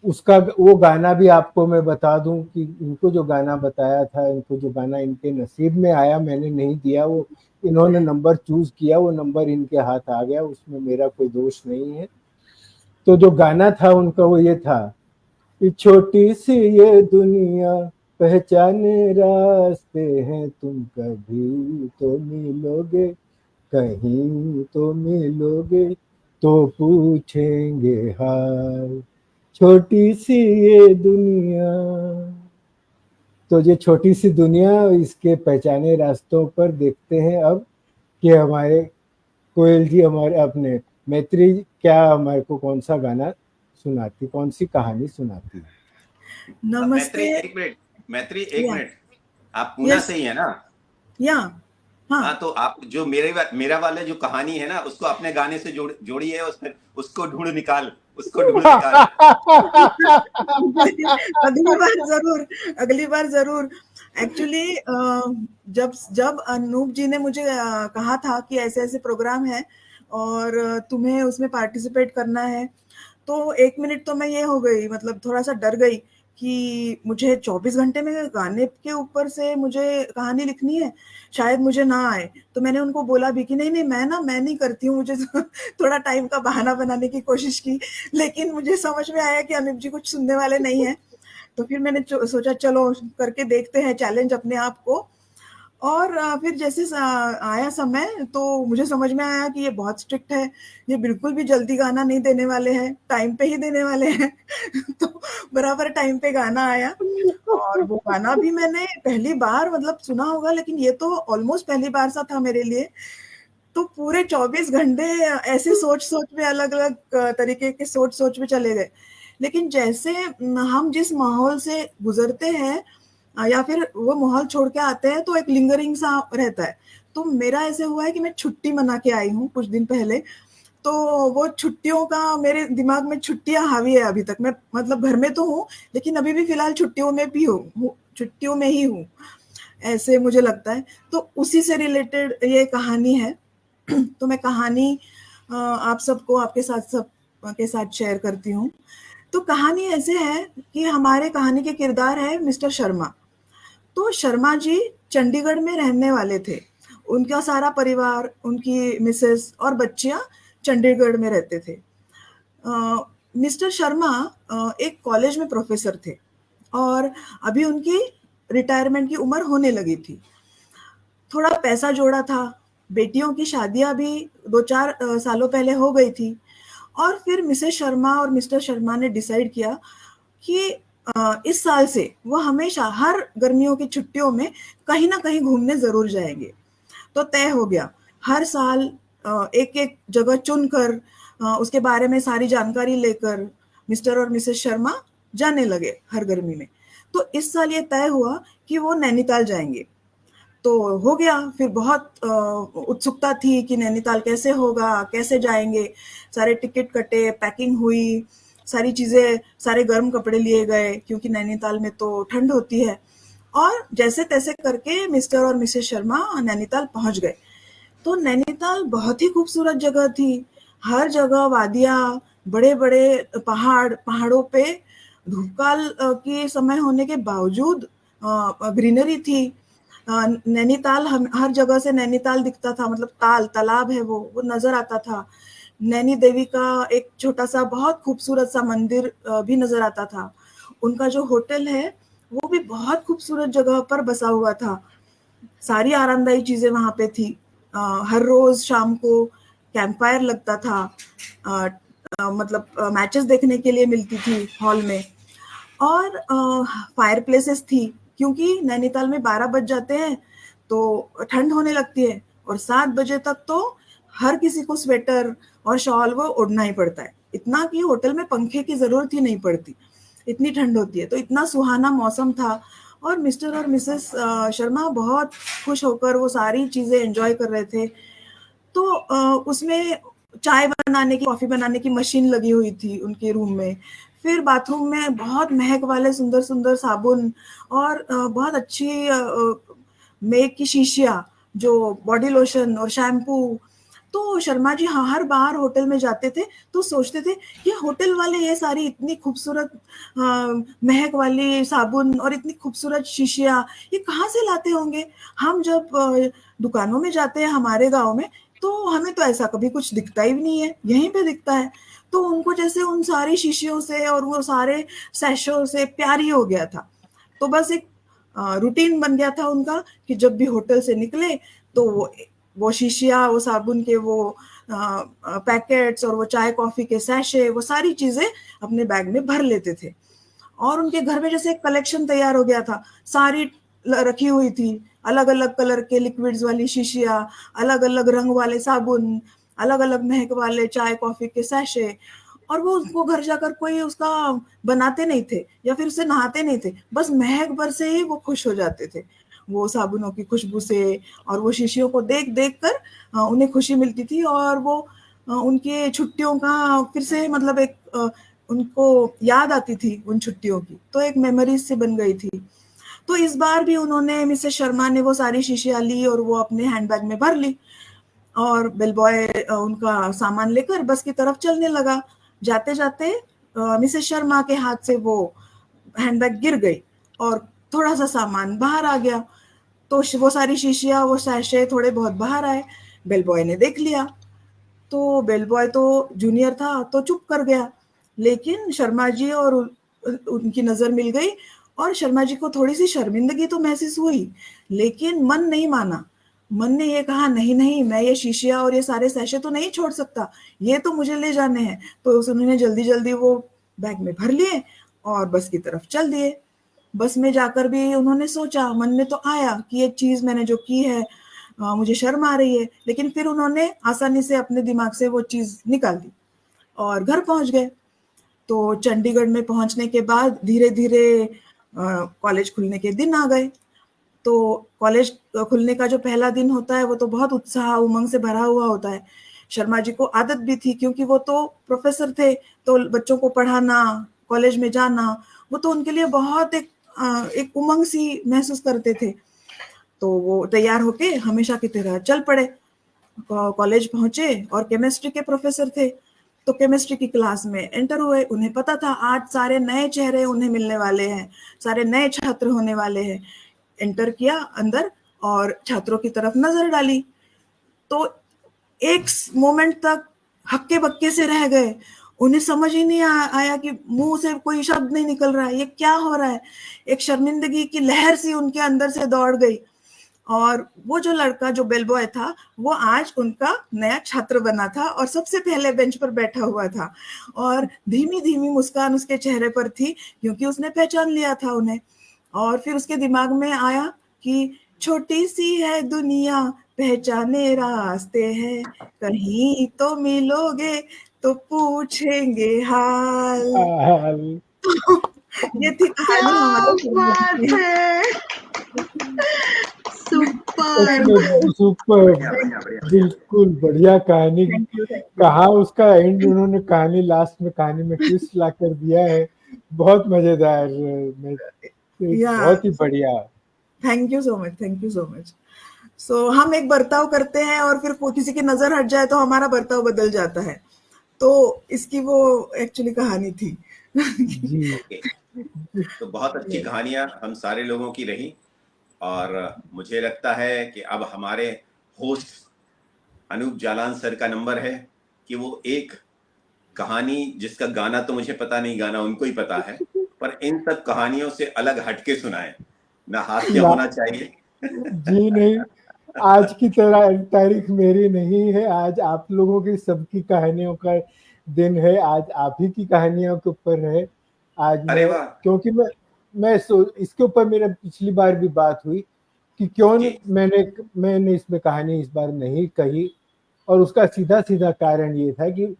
उसका, वो गाना भी आपको मैं बता दूं कि इनको जो गाना बताया था, इनको जो गाना इनके नसीब में आया, मैंने नहीं दिया, वो इन्होंने नंबर चूज किया, वो नंबर इनके हाथ आ गया, उसमें मेरा कोई दोष नहीं है। तो जो गाना था उनका वो ये था कि छोटी सी ये दुनिया, पहचाने रास्ते हैं, तुम कभी तो मिलोगे, कहीं तो मिलोगे, तो पूछेंगे हाल, छोटी सी ये दुनिया। तो ये छोटी सी दुनिया, इसके पहचाने रास्तों पर देखते हैं अब कि हमारे कोयल जी, हमारे अपने मैत्री क्या हमारे को कौन सा गाना सुनाती, कौन सी कहानी सुनाती है। नमस्ते। मैत्री एक या मिनट, आप पूना यस से ही है ना? या हाँ हाँ, तो आप जो मेरा वाले जो कहानी है ना, उसको अपने गाने से जोड़ी है, उसमें उसको ढूंढ निकाल। अगली बार जरूर। एक्चुअली जब जब अनूप जी ने मुझे कहा था कि ऐसे ऐसे प्रोग्राम है और तुम्हें उसमें पार्टिसिपेट करना है, तो 1 मिनट तो मैं ये हो गई, मतलब थोड़ा सा डर गई कि मुझे 24 घंटे में गाने के ऊपर से मुझे कहानी लिखनी है, शायद मुझे ना आए। तो मैंने उनको बोला भी कि नहीं मैं नहीं करती हूँ, मुझे थोड़ा टाइम का बहाना बनाने की कोशिश की। लेकिन मुझे समझ में आया कि अनूप जी कुछ सुनने वाले नहीं है, तो फिर मैंने सोचा चलो करके देखते हैं, चैलेंज अपने आप को। और फिर जैसे आया समय तो मुझे समझ में आया कि ये बहुत स्ट्रिक्ट है, ये बिल्कुल भी जल्दी गाना नहीं देने वाले हैं, टाइम पे ही देने वाले हैं। तो बराबर टाइम पे गाना आया और वो गाना भी मैंने पहली बार मतलब सुना होगा, लेकिन ये तो ऑलमोस्ट पहली बार सा था मेरे लिए। तो पूरे 24 घंटे ऐसे सोच में, अलग अलग तरीके के सोच में चले गए। लेकिन जैसे हम जिस माहौल से गुजरते हैं या फिर वो माहौल छोड़ के आते हैं, तो एक लिंगरिंग सा रहता है। तो मेरा ऐसे हुआ है कि मैं छुट्टी मना के आई हूँ कुछ दिन पहले, तो वो छुट्टियों का मेरे दिमाग में छुट्टियां हावी है अभी तक। मैं मतलब घर में तो हूँ, लेकिन अभी भी फिलहाल छुट्टियों में भी हूँ, छुट्टियों में ही हूँ, ऐसे मुझे लगता है। तो उसी से रिलेटेड ये कहानी है। तो मैं कहानी आप सबको, आपके साथ सब के साथ शेयर करती हूँ। तो कहानी ऐसे है कि हमारे कहानी के किरदार है मिस्टर शर्मा। तो शर्मा जी चंडीगढ़ में रहने वाले थे। उनका सारा परिवार, उनकी मिसेस और बच्चियां चंडीगढ़ में रहते थे। मिस्टर शर्मा एक कॉलेज में प्रोफेसर थे और अभी उनकी रिटायरमेंट की उम्र होने लगी थी। थोड़ा पैसा जोड़ा था, बेटियों की शादियां भी 2-4 सालों पहले हो गई थी। और फिर मिसेस शर्मा और मिस्टर शर्मा ने डिसाइड किया कि इस साल से वो हमेशा हर गर्मियों की छुट्टियों में कहीं ना कहीं घूमने जरूर जाएंगे। तो तय हो गया, हर साल एक एक जगह चुनकर उसके बारे में सारी जानकारी लेकर मिस्टर और मिसेस शर्मा जाने लगे हर गर्मी में। तो इस साल ये तय हुआ कि वो नैनीताल जाएंगे। तो हो गया, फिर बहुत उत्सुकता थी कि नैनीताल कैसे होगा, कैसे जाएंगे। सारे टिकट कटे, पैकिंग हुई, सारी चीजें, सारे गर्म कपड़े लिए गए क्योंकि नैनीताल में तो ठंड होती है। और जैसे तैसे करके मिस्टर और मिसेस शर्मा नैनीताल पहुंच गए। तो नैनीताल बहुत ही खूबसूरत जगह थी, हर जगह वादियां, बड़े बड़े पहाड़, पहाड़ों पे धूपकाल के समय होने के बावजूद ग्रीनरी थी। नैनीताल हर जगह से नैनीताल दिखता था, मतलब तालाब है वो नजर आता था। नैनी देवी का एक छोटा सा बहुत खूबसूरत सा मंदिर भी नजर आता था। उनका जो होटल है वो भी बहुत खूबसूरत जगह पर बसा हुआ था। सारी आरामदायी चीजें वहां पे थी। हर रोज शाम को कैंप फायर लगता था, मतलब मैचेस देखने के लिए मिलती थी हॉल में। और फायर प्लेसेस थी, क्योंकि नैनीताल में 12 बज जाते हैं तो ठंड होने लगती है, और 7 बजे तक तो हर किसी को स्वेटर और शॉल वो ओढ़ना ही पड़ता है। इतना कि होटल में पंखे की जरूरत ही नहीं पड़ती, इतनी ठंड होती है। तो इतना सुहाना मौसम था और मिस्टर और मिसेस शर्मा बहुत खुश होकर वो सारी चीजें एंजॉय कर रहे थे। तो उसमें चाय बनाने की, कॉफी बनाने की मशीन लगी हुई थी उनके रूम में। फिर बाथरूम में बहुत महक वाले सुंदर सुंदर साबुन और बहुत अच्छी मेक की शीशियाँ, जो बॉडी लोशन और शैम्पू। तो शर्मा जी हर बार होटल में जाते थे तो सोचते थे ये होटल वाले ये सारी इतनी खूबसूरत महक वाली साबुन और इतनी खूबसूरत शीशियाँ ये कहाँ से लाते होंगे। हम जब दुकानों में जाते हैं हमारे गांव में तो हमें तो ऐसा कभी कुछ दिखता ही नहीं है, यहीं पे दिखता है। तो उनको जैसे उन सारी शीशियों से और वो सारे सैशों से प्यार ही हो गया था। तो बस एक रूटीन बन गया था उनका कि जब भी होटल से निकले तो वो शीशियाँ, वो साबुन के वो पैकेट्स और वो चाय कॉफी के सैशे, वो सारी चीजें अपने बैग में भर लेते थे। और उनके घर में जैसे एक कलेक्शन तैयार हो गया था, सारी रखी हुई थी, अलग अलग कलर के लिक्विड्स वाली शीशियाँ, अलग अलग रंग वाले साबुन, अलग अलग महक वाले चाय कॉफी के सैशे। और वो उसको घर जाकर कोई उसका बनाते नहीं थे या फिर उसे नहाते नहीं थे, बस महक भर से ही वो खुश हो जाते थे, वो साबुनों की खुशबू से। और वो शीशियों को देख देख कर उन्हें खुशी मिलती थी और वो उनके छुट्टियों का फिर से मतलब एक उनको याद आती थी उन छुट्टियों की, तो एक मेमोरीज से बन गई थी। तो इस बार भी उन्होंने, मिसेस शर्मा ने वो सारी शीशियाँ ली और वो अपने हैंडबैग में भर ली और बेल बॉय उनका सामान लेकर बस की तरफ चलने लगा। जाते जाते मिसेस शर्मा के हाथ से वो हैंडबैग गिर गई और थोड़ा सा सामान बाहर आ गया। तो वो सारी शीशियाँ, वो सैशे थोड़े बहुत बाहर आए। बेल बॉय ने देख लिया तो बेल बॉय तो जूनियर था तो चुप कर गया, लेकिन शर्मा जी और उनकी नजर मिल गई और शर्मा जी को थोड़ी सी शर्मिंदगी तो महसूस हुई, लेकिन मन नहीं माना। मन ने ये कहा नहीं नहीं, मैं ये शीशियाँ और ये सारे सैशे तो नहीं छोड़ सकता, ये तो मुझे ले जाने हैं। तो उन्होंने जल्दी जल्दी वो बैग में भर लिए और बस की तरफ चल दिए। बस में जाकर भी उन्होंने सोचा, मन में तो आया कि ये चीज मैंने जो की है मुझे शर्म आ रही है, लेकिन फिर उन्होंने आसानी से अपने दिमाग से वो चीज निकाल दी और घर पहुंच गए। तो चंडीगढ़ में पहुंचने के बाद धीरे धीरे कॉलेज खुलने के दिन आ गए। तो कॉलेज खुलने का जो पहला दिन होता है वो तो बहुत उत्साह उमंग से भरा हुआ होता है। शर्मा जी को आदत भी थी क्योंकि वो तो प्रोफेसर थे, तो बच्चों को पढ़ाना, कॉलेज में जाना, वो तो उनके लिए बहुत एक उमंग सी महसूस करते थे। तो वो तैयार होके हमेशा की तरह चल पड़े। कॉलेज पहुंचे और केमिस्ट्री के प्रोफेसर थे तो केमिस्ट्री की क्लास में एंटर हुए। उन्हें पता था आज सारे नए चेहरे उन्हें मिलने वाले हैं, सारे नए छात्र होने वाले हैं। एंटर किया अंदर और छात्रों की तरफ नजर डाली तो एक मोमेंट तक हक्के बक्के से रह गए। उन्हें समझ ही नहीं आया कि मुंह से कोई शब्द नहीं निकल रहा है, ये क्या हो रहा है। एक शर्मिंदगी की लहर सी उनके अंदर से दौड़ गई और वो जो लड़का, जो बेल बॉय था, वो आज उनका नया छात्र बना था और सबसे पहले बेंच पर बैठा हुआ था और धीमी धीमी मुस्कान उसके चेहरे पर थी क्योंकि उसने पहचान लिया था उन्हें। और फिर उसके दिमाग में आया कि छोटी सी है दुनिया, पहचाने रास्ते हैं, कहीं तो मिलोगे तो पूछेंगे हाल। ये थी कहानी हमारी। बात है, सुपर। सुपर, बढ़िया बढ़िया बढ़िया। बिल्कुल बढ़िया कहानी। Thank you, thank you. कहा उसका एंड उन्होंने कहानी लास्ट में कहानी में ट्विस्ट ला कर दिया है, बहुत मजेदार। बहुत ही बढ़िया। Thank you so much, thank you so much. So हम एक बर्ताव करते हैं और फिर किसी की नजर हट जाए तो हमारा बर्ताव बदल जाता है, तो इसकी वो एक्चुअली कहानी थी। जी। तो बहुत अच्छी कहानियां हम सारे लोगों की रही और मुझे लगता है कि अब हमारे होस्ट अनूप जालान सर का नंबर है कि वो एक कहानी, जिसका गाना तो मुझे पता नहीं, गाना उनको ही पता है, पर इन सब कहानियों से अलग हटके सुनाए ना। हास्य होना चाहिए। जी नहीं, आज की तरह तारीख मेरी नहीं है, आज आप लोगों की सबकी कहानियों का दिन है, आज आप ही की कहानियों के ऊपर है। आज अरे मैं, वाह। क्योंकि मैं इसके ऊपर मेरा पिछली बार भी बात हुई कि क्यों मैंने इसमें कहानी इस बार नहीं कही, और उसका सीधा सीधा कारण ये था कि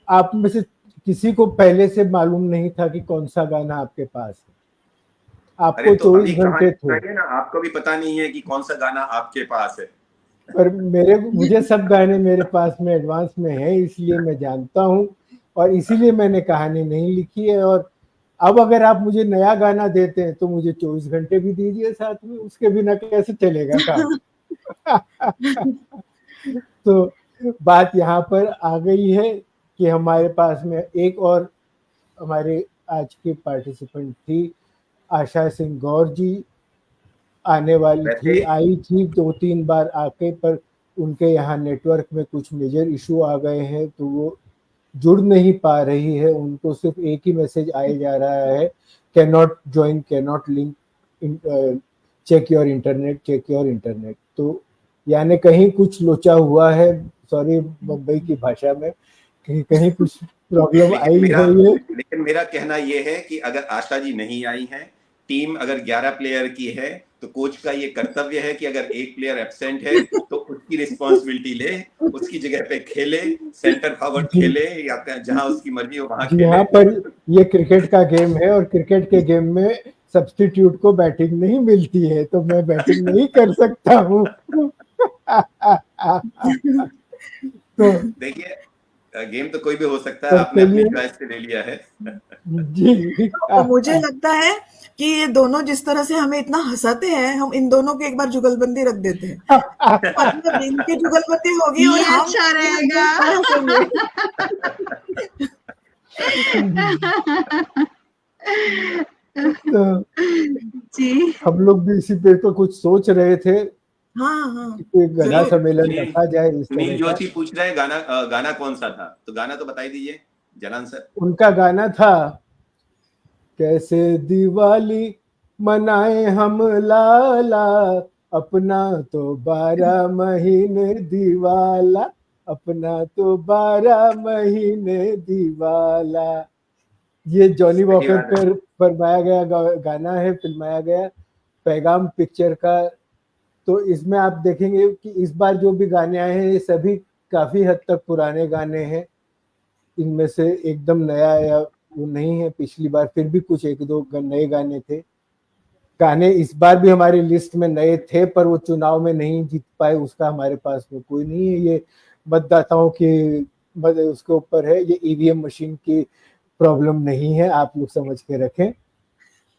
आप में से किसी को पहले से मालूम नहीं था कि कौन सा गाना आपके पास है। आपको 24 घंटे थे ना, आपको भी पता नहीं है कि कौन सा गाना आपके पास है। पर मुझे सब गाने मेरे पास में एडवांस में है, इसलिए मैं जानता हूँ और इसीलिए मैंने कहानी नहीं लिखी है। और अब अगर आप मुझे नया गाना देते हैं तो मुझे 24 घंटे भी दीजिए साथ में, उसके बिना कैसे चलेगा काम। तो बात यहाँ पर आ गई है कि हमारे पास में एक और हमारे आज के पार्टिसिपेंट थी, आशा सिंह गौर जी आने वाली थी, आई थी 2-3 बार आके, पर उनके यहाँ नेटवर्क में कुछ मेजर इशू आ गए हैं तो वो जुड़ नहीं पा रही है। उनको सिर्फ एक ही मैसेज आए जा रहा है, can not join, can not link, check your internet. तो यानी कहीं कुछ लोचा हुआ है, सॉरी मुंबई की भाषा में, कहीं कुछ प्रॉब्लम आई है। लेकिन मेरा कहना ये है कि अगर आशा जी नहीं आई हैं, टीम अगर 11 प्लेयर की है तो कोच का ये कर्तव्य है कि अगर एक प्लेयर एब्सेंट है तो उसकी रिस्पॉन्सिबिलिटी ले, उसकी जगह पे खेले, सेंटर फॉरवर्ड खेले या जहां उसकी मर्जी हो वहां खेले। यहाँ पर ये क्रिकेट का गेम है और क्रिकेट के गेम में सब्स्टिट्यूट को बैटिंग नहीं मिलती है, तो मैं बैटिंग नहीं कर सकता हूँ। तो देखिए, गेम तो कोई भी हो सकता है, आपने अपनी चॉइस से ले लिया है। जी। तो मुझे लगता है कि ये दोनों जिस तरह से हमें इतना हंसाते हैं, हम इन दोनों की एक बार जुगलबंदी रख देते हैं। मतलब इनकी जुगलबंदी होगी और हम अच्छा रहेगा। तो जी, हम लोग भी इसी पे तो कुछ सोच रहे थे। हाँ कोई गला सम्मेलन रखा जाए इस तरह सुनील का। जोशी पूछ रहे हैं गाना कौन सा था, तो गाना तो बताई दीजिए जलान सर। उनका गाना था कैसे दिवाली मनाए हम लाला, अपना तो 12 महीने दिवाला, अपना तो 12 महीने दिवाला। ये जॉनी वॉकर पर फरमाया गया गाना है, फिल्माया गया, पैगाम पिक्चर का। तो इसमें आप देखेंगे कि इस बार जो भी गाने आए हैं ये सभी काफी हद तक पुराने गाने हैं, इनमें से एकदम नया या वो नहीं है। पिछली बार फिर भी कुछ 1-2 नए गाने थे। गाने इस बार भी हमारी लिस्ट में नए थे, पर वो चुनाव में नहीं जीत पाए, उसका हमारे पास में कोई नहीं है। ये मतदाताओं के उसके ऊपर है, ये ईवीएम मशीन की प्रॉब्लम नहीं है, आप लोग समझ के रखें।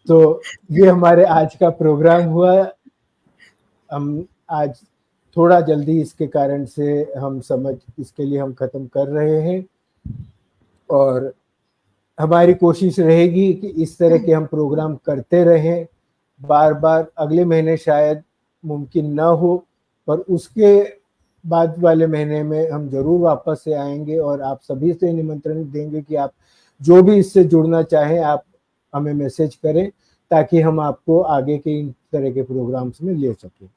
तो ये हमारे आज का प्रोग्राम हुआ। हम आज थोड़ा जल्दी इसके कारण से इसके लिए हम खत्म कर रहे हैं, और हमारी कोशिश रहेगी कि इस तरह के हम प्रोग्राम करते रहें बार बार। अगले महीने शायद मुमकिन ना हो, पर उसके बाद वाले महीने में हम जरूर वापस से आएंगे और आप सभी से निमंत्रण देंगे कि आप जो भी इससे जुड़ना चाहें आप हमें मैसेज करें, ताकि हम आपको आगे के इन तरह के प्रोग्राम्स में ले सकें।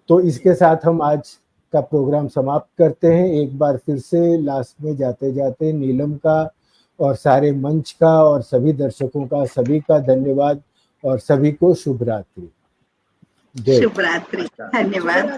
तो इसके साथ हम आज का प्रोग्राम समाप्त करते हैं। एक बार फिर से लास्ट में जाते जाते नीलम का और सारे मंच का और सभी दर्शकों का सभी का धन्यवाद, और सभी को शुभ रात्रि। शुभ रात्रि, धन्यवाद।